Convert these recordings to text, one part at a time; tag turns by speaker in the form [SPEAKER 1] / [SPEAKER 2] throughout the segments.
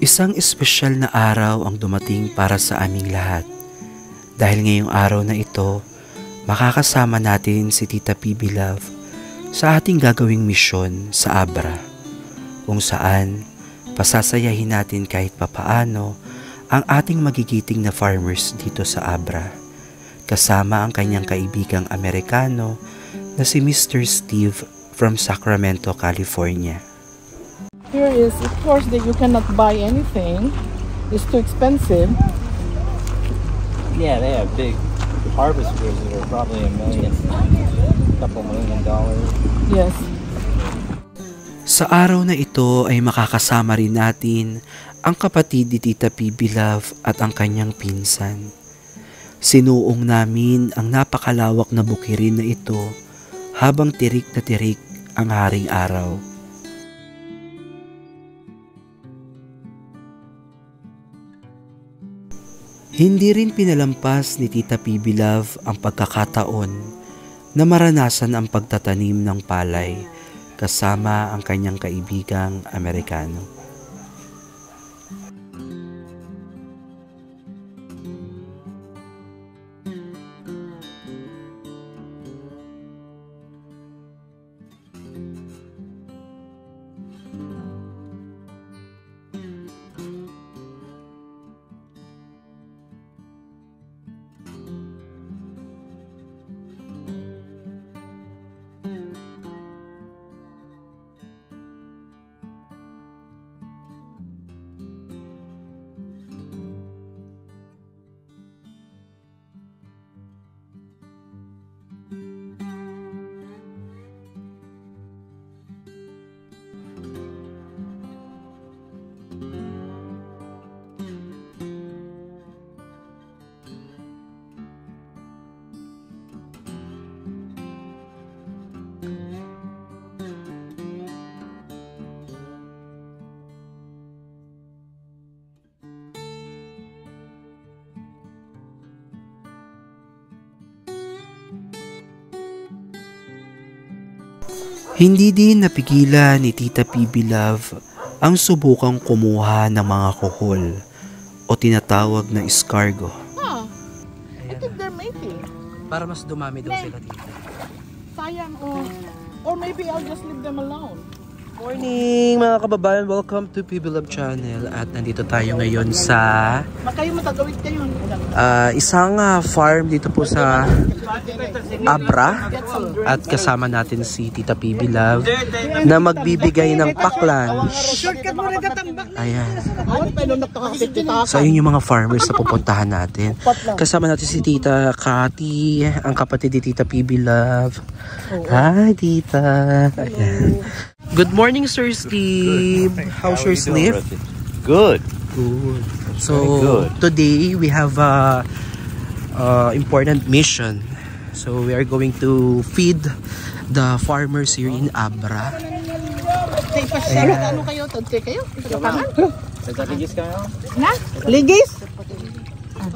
[SPEAKER 1] Isang espesyal na araw ang dumating para sa aming lahat. Dahil ngayong araw na ito, makakasama natin si Tita PB Love sa ating gagawing misyon sa Abra, kung saan pasasayahin natin kahit papaano ang ating magigiting na farmers dito sa Abra, kasama ang kanyang kaibigang Amerikano na si Mr. Steve from Sacramento, California.
[SPEAKER 2] Here is, of course, that you cannot buy anything. It's too expensive.
[SPEAKER 3] Yeah, they have big harvesters that are probably a couple million dollars.
[SPEAKER 2] Yes.
[SPEAKER 1] Sa araw na ito ay makakasama rin natin ang kapatid ni Tita PB Love at ang kanyang pinsan. Sinuong namin ang napakalawak na bukirin na ito habang tirik na tirik ang haring araw. Hindi rin pinalampas ni Tita PB Love ang pagkakataon na maranasan ang pagtatanim ng palay kasama ang kanyang kaibigang Amerikano. Hindi din napigilan ni Tita PB Love ang subukang kumuha ng mga kuhol o tinatawag na escargot.
[SPEAKER 2] Huh. I think they're mating.
[SPEAKER 1] Para mas dumami daw sila dito.
[SPEAKER 2] Sayang, or maybe I'll just leave them alone.
[SPEAKER 1] Morning mga kababayan, welcome to PB Love Channel at nandito tayo ngayon sa
[SPEAKER 2] Makayo matagawid kayo.
[SPEAKER 1] isang farm dito po sa Abra at kasama natin si Tita PB Love na magbibigay ng paklan. Ayan. So yun yung mga farmers na pupuntahan natin. Kasama natin si Tita Cathy, ang kapatid ni Tita PB Love. Hi Tita. Ayan. Good morning, Sir Steve. How's your sleep?
[SPEAKER 3] Good.
[SPEAKER 1] Good. So today we have a important mission. So we are going to feed the farmers here in Abra.
[SPEAKER 2] Ano kayo? Tante kayo?
[SPEAKER 3] Ligis kayo?
[SPEAKER 2] Na? Ligis?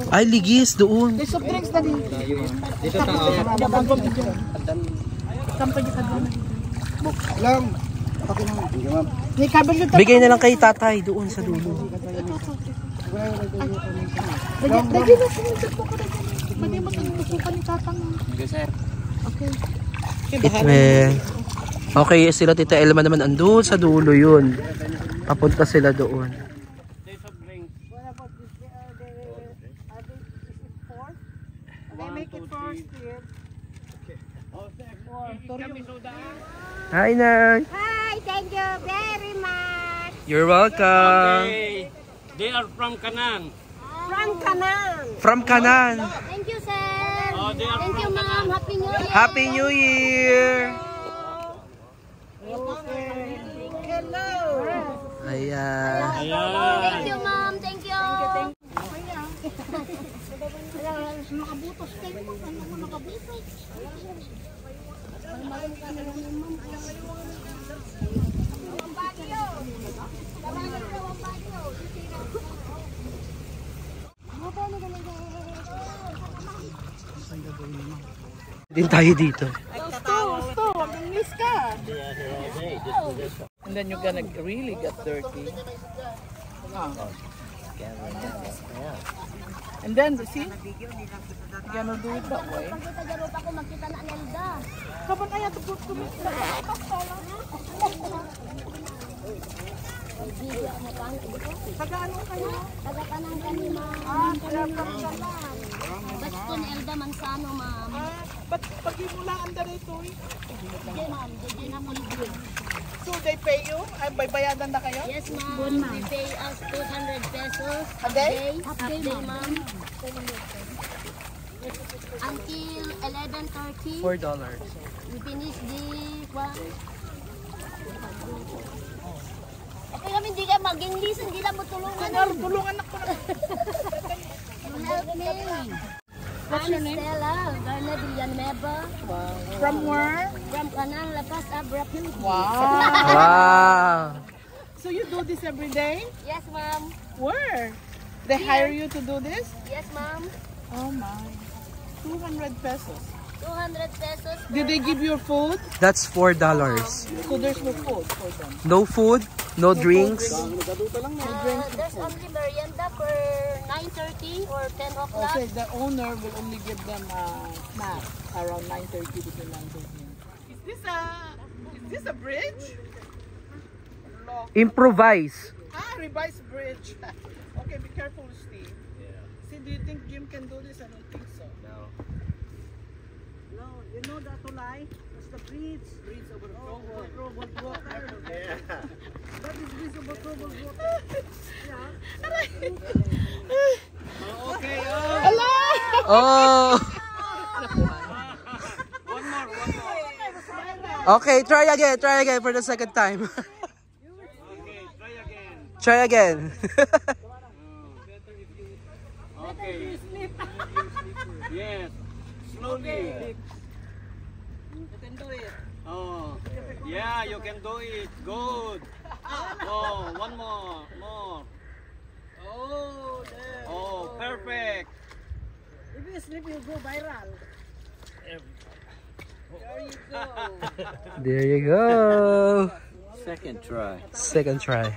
[SPEAKER 1] Ay, ligis doon.
[SPEAKER 2] Soft drinks na din.
[SPEAKER 3] Dito tayo.
[SPEAKER 2] Alam.
[SPEAKER 1] Bigay na lang kay tatay doon sa dulo. Okay, sila Tita Elma naman andun sa dulo yun. Papunta sila doon. Hi, Nay.
[SPEAKER 4] Hi, thank you very much.
[SPEAKER 1] You're welcome.
[SPEAKER 5] Okay. They are from Canaan.
[SPEAKER 4] From Canaan.
[SPEAKER 1] From Canaan.
[SPEAKER 4] Thank you, sir.
[SPEAKER 5] Oh, they are
[SPEAKER 4] Thank you, ma'am. Happy New Year.
[SPEAKER 1] Happy New Year.
[SPEAKER 2] Hello.
[SPEAKER 1] Ayan.
[SPEAKER 4] Thank you, ma'am. Thank you. Nakabutos kayo. Nakabutos.
[SPEAKER 1] Din tayo dito.
[SPEAKER 2] Miss ka. And then you're gonna really get dirty. And then, see? You're gonna do it that way.
[SPEAKER 4] Pagkatagaro pa ko magkita na Nelda.
[SPEAKER 2] Kapan ayaw to put to me? Taga-ano kayo?
[SPEAKER 4] Taga-Kanang kami, ma'am. Basta Nelda Mansano, ma'am.
[SPEAKER 2] Ba't pag-imulaan na rito eh?
[SPEAKER 4] Hindi, ma'am. Hindi na mo libre.
[SPEAKER 2] So they pay you? Ay, bayadan na kayo?
[SPEAKER 4] Yes, ma'am. They pay us 200 pesos
[SPEAKER 2] A day?
[SPEAKER 4] Half day, ma'am. Until 11:30.
[SPEAKER 1] $4.
[SPEAKER 4] We finish the one. Okay kami, hindi ka mag-English, hindi lang mo tulungan.
[SPEAKER 2] Tulungan ako na.
[SPEAKER 4] Help me.
[SPEAKER 2] What's your name?
[SPEAKER 4] Stella Garna Villanueva.
[SPEAKER 2] From where?
[SPEAKER 4] From Kanang Lapas Abra, Philippines.
[SPEAKER 1] Wow!
[SPEAKER 2] So you do this every day?
[SPEAKER 4] Yes, ma'am.
[SPEAKER 2] Where? They hire you to do this?
[SPEAKER 4] Yes, ma'am.
[SPEAKER 2] Oh my. 200 pesos.
[SPEAKER 4] 200 pesos.
[SPEAKER 2] Did they give you food?
[SPEAKER 1] That's $4.
[SPEAKER 2] So there's no food for them.
[SPEAKER 1] No food, no drinks.
[SPEAKER 4] There's only merienda for 9:30 or 10 o'clock.
[SPEAKER 2] Okay, the owner will only give them a snack around 9:30 between 9:30. Is this a bridge?
[SPEAKER 1] Improvise.
[SPEAKER 2] Revised bridge. Okay, be careful, Steve. See, do you think Jim can do this? I don't think so.
[SPEAKER 6] No, you know that tulay? It's the bridge. Bridge over troubled water. Yeah. That is bridge over troubled water.
[SPEAKER 5] Okay,
[SPEAKER 2] Hello!
[SPEAKER 1] Oh!
[SPEAKER 5] one more.
[SPEAKER 1] Okay, try again for the second time.
[SPEAKER 5] Okay, try again.
[SPEAKER 1] Try again.
[SPEAKER 5] Okay. Yes, slowly.
[SPEAKER 6] You can do it.
[SPEAKER 5] Oh, yeah, you can do it. Good. Oh, one more.
[SPEAKER 6] Oh, there.
[SPEAKER 5] Oh, perfect.
[SPEAKER 6] If you sleep, you go viral. There you go.
[SPEAKER 1] There you go.
[SPEAKER 3] Second try.
[SPEAKER 1] Second try.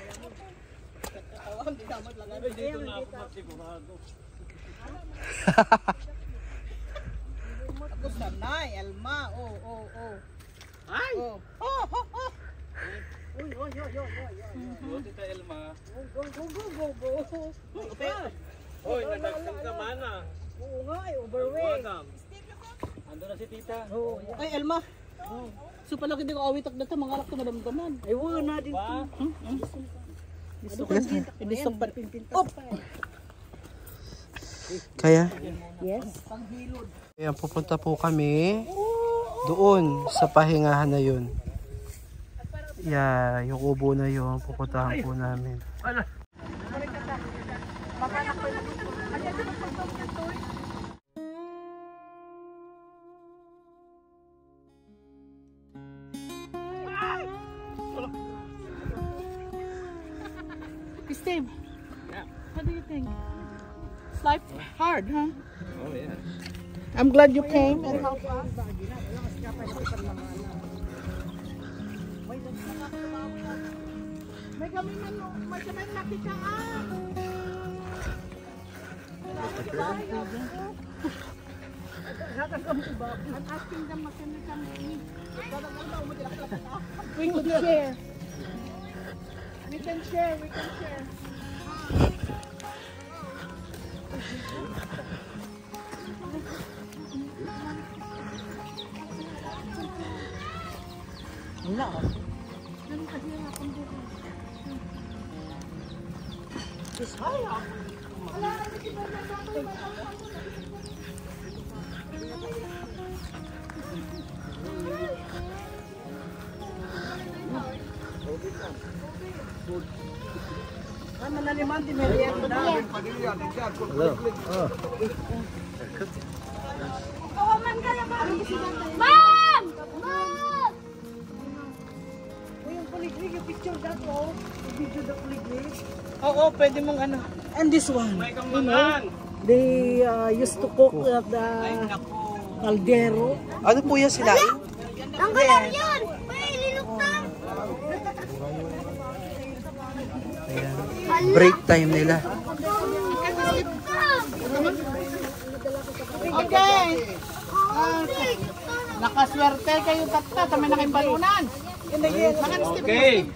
[SPEAKER 2] Ako sanay, Elma. Oh.
[SPEAKER 5] Ay!
[SPEAKER 2] Oh.
[SPEAKER 5] Go, Tita Elma.
[SPEAKER 6] Go.
[SPEAKER 5] Hoy, nagdagsang ka mana.
[SPEAKER 6] Oo nga, overweight.
[SPEAKER 5] Welcome. Ando na si Tita.
[SPEAKER 2] Ay, Elma. So pala hindi ko awit na mga anak ko madamdaman.
[SPEAKER 6] Ay, wala na din.
[SPEAKER 5] Ba?
[SPEAKER 2] Inisok pa.
[SPEAKER 1] Kaya?
[SPEAKER 6] Yes.
[SPEAKER 1] Ayan, pupunta po kami doon sa pahingahan na yun. Yeah, yung ubo na yun, pupuntahan po namin.
[SPEAKER 2] Steve, what do you think? It's life hard, huh?
[SPEAKER 3] Oh yeah.
[SPEAKER 2] I'm glad you came and helped us. May kami nakikaan. I'm asking them can we come eat. We can share. We can share.
[SPEAKER 6] Ano na naman, tiniriyan na.
[SPEAKER 4] Ma'am!
[SPEAKER 6] Yung kuliglig, yung picture that, oh. Yung video the kuliglig.
[SPEAKER 2] Oo, pwede mong ano.
[SPEAKER 6] And this one,
[SPEAKER 5] May kamaman.
[SPEAKER 6] they used to cook at the caldero.
[SPEAKER 1] Ano po yan sinain?
[SPEAKER 4] Ang galar yun! May liluktang!
[SPEAKER 1] Ayan.
[SPEAKER 4] Ay,
[SPEAKER 1] break time nila.
[SPEAKER 2] Okay. Nakaswerte kayo tatlo. Kami na kayong balunan.
[SPEAKER 5] Okay.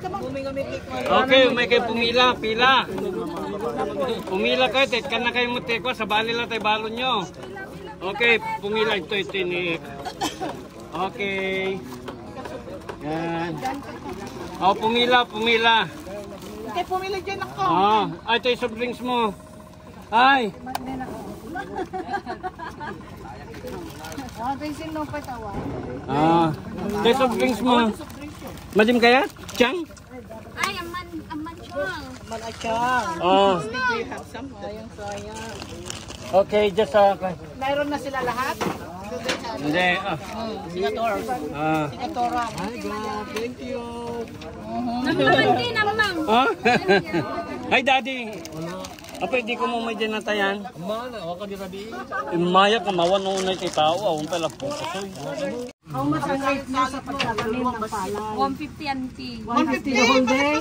[SPEAKER 5] Okay, may kayo pumila, pila. Pumila kayo, tetkan na kayo mo tekwa, sa bali lang tayo balon nyo. Okay, pumila, ito tinik. Okay. Yan. Oh, pumila.
[SPEAKER 2] Okay, pumili dyan ako.
[SPEAKER 5] Ay, ito yung soft drinks mo. Ay. Ito yung soft drinks mo. Madim kaya? Chang?
[SPEAKER 4] Ay, aman siyang.
[SPEAKER 2] Malachang.
[SPEAKER 5] Oh.
[SPEAKER 2] Do you have some? Sayang.
[SPEAKER 5] Okay, just
[SPEAKER 2] Mayroon na sila lahat?
[SPEAKER 5] hindi.
[SPEAKER 2] Sigator. Sigatora.
[SPEAKER 5] Hi, God. Thank you.
[SPEAKER 4] Nakabandi naman.
[SPEAKER 5] Hi, Daddy. Apa di ko mo may dinatayan? Mana, waka di rabi. Maya ka mawan no na kay tao, awon pala po.
[SPEAKER 6] How much ang rate mo sa pagtatanim ng palay?
[SPEAKER 4] 150 aunty.
[SPEAKER 6] 150 the whole day?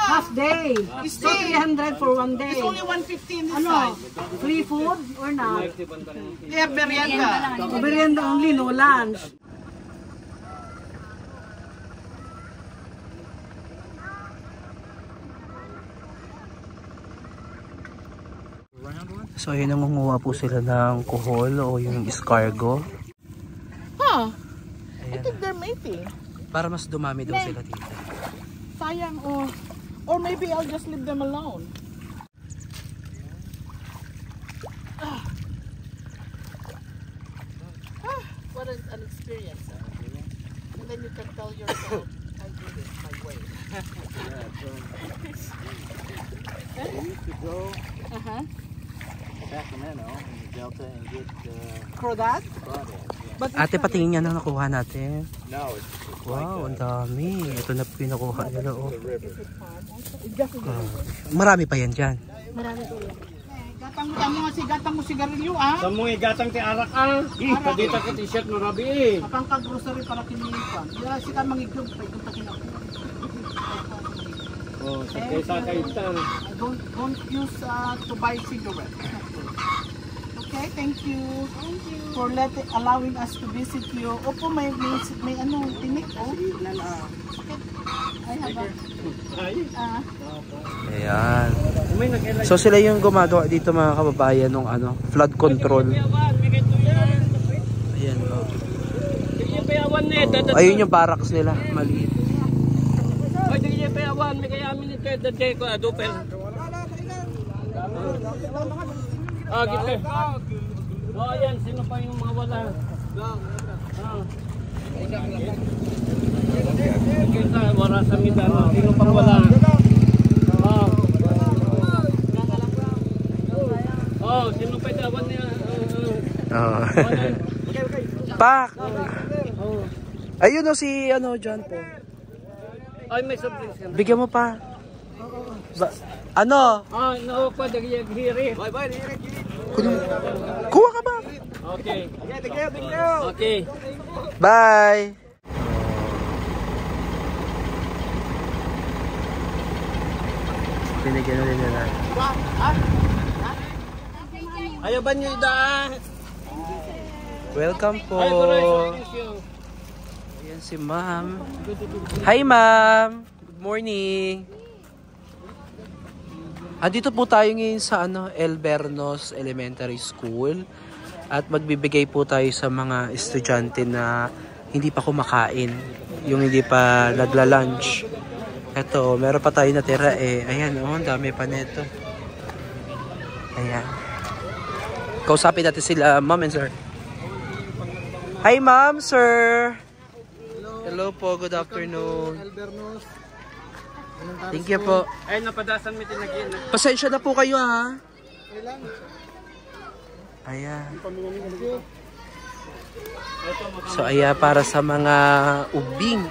[SPEAKER 6] Half day. So 300 for one day.
[SPEAKER 2] It's only 150 in this
[SPEAKER 6] Ano?
[SPEAKER 2] side.
[SPEAKER 6] Free food or not?
[SPEAKER 2] They have merienda.
[SPEAKER 6] Merienda only, no lunch.
[SPEAKER 1] So ayun, nangunguha po sila ng kuhol o yung escargot.
[SPEAKER 2] Huh? I
[SPEAKER 1] Ayan.
[SPEAKER 2] think they're mating.
[SPEAKER 1] Para mas dumami daw sila dito.
[SPEAKER 2] Sayang, or maybe I'll just leave them alone. What an experience. And then you can tell yourself, I did it my way.
[SPEAKER 3] We used to go
[SPEAKER 2] Uh-huh.
[SPEAKER 3] Sacramento in the Delta and get
[SPEAKER 2] Crawdad?
[SPEAKER 3] crawdad.
[SPEAKER 2] But
[SPEAKER 1] Ate, patingin nga na nakuha natin.
[SPEAKER 3] No, it's
[SPEAKER 1] Wow, ang dami. Ito na po yung nakuha nila. Oh.
[SPEAKER 3] the river.
[SPEAKER 1] Marami pa yan dyan.
[SPEAKER 2] gatang mo sigarilyo, ah.
[SPEAKER 5] Sa mga igatang ti arak kadita ka t-shirt no rabi.
[SPEAKER 2] Apang ka grocery para kinilipan. Dira sika mangiglog pa ikot kinako.
[SPEAKER 5] Oh, sa kaysa kaitan.
[SPEAKER 2] Don't use to buy cigarettes. Okay, thank you. For allowing us to visit you. Opo, may ano, tinik, oh. Okay. I have
[SPEAKER 1] Ayan.
[SPEAKER 5] May nag-elay.
[SPEAKER 1] So sila yung gumagawa dito mga kababayan ng flood control. Ayan o.
[SPEAKER 5] Yung payawan ni dadat.
[SPEAKER 1] Ayun yung barracks nila, maliit.
[SPEAKER 5] Ay, di yung payawan may kaya amin ito dadat ko adupel. Gitu. Oh, ayan, sino pa yung mga wala? Kita wala sa midano. Sino pang wala? Oh, sino pa itawan niya?
[SPEAKER 1] Oh. Pak! Ayun o si John Paul.
[SPEAKER 5] Ay, may surprise ka na.
[SPEAKER 1] Bigyan mo pa. Ano?
[SPEAKER 5] Ah, no, pa dagi hiri. Bye, hiri.
[SPEAKER 1] Kuha ka ba?
[SPEAKER 5] Okay. Okay.
[SPEAKER 1] Bye! Binigyan na nila na.
[SPEAKER 5] Ayaw ba niyo ida?
[SPEAKER 1] Welcome po.
[SPEAKER 5] Ay,
[SPEAKER 1] Ayan si ma'am. Hi ma'am. Good morning. Andito po tayo ngayon sa El Bernos Elementary School. At magbibigay po tayo sa mga estudyante na hindi pa kumakain. Yung hindi pa nagla-lunch. Eto, meron pa tayo natira eh. Ayan, ang dami pa nito. Ayan. Kausapin natin sila, ma'am and sir. Hi ma'am, sir. Hello po, good afternoon. Thank you po.
[SPEAKER 5] Ay, napadasan mo tinagyan.
[SPEAKER 1] Pasensya na po kayo ha. Ayan. So ayan, para sa mga ubing.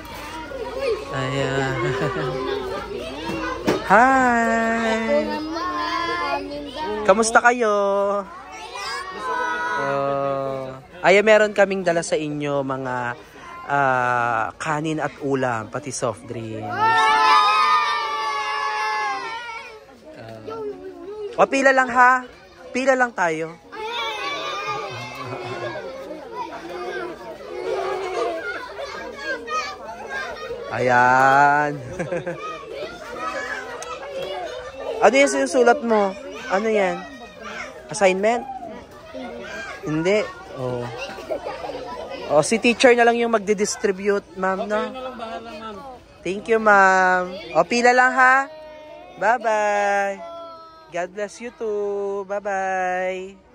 [SPEAKER 1] Ayan. Hi! Kamusta kayo? Ayan, meron kaming dala sa inyo mga kanin at ulam, pati soft drink. O, pila lang ha. Pila lang tayo. Ayan. Ano yung sinusulat mo? Ano yan? Assignment? Hindi. Oh. Oh, si teacher na lang yung magdi-distribute, ma'am, no? Thank you, ma'am. O, pila lang ha. Bye-bye. God bless you too. Bye-bye.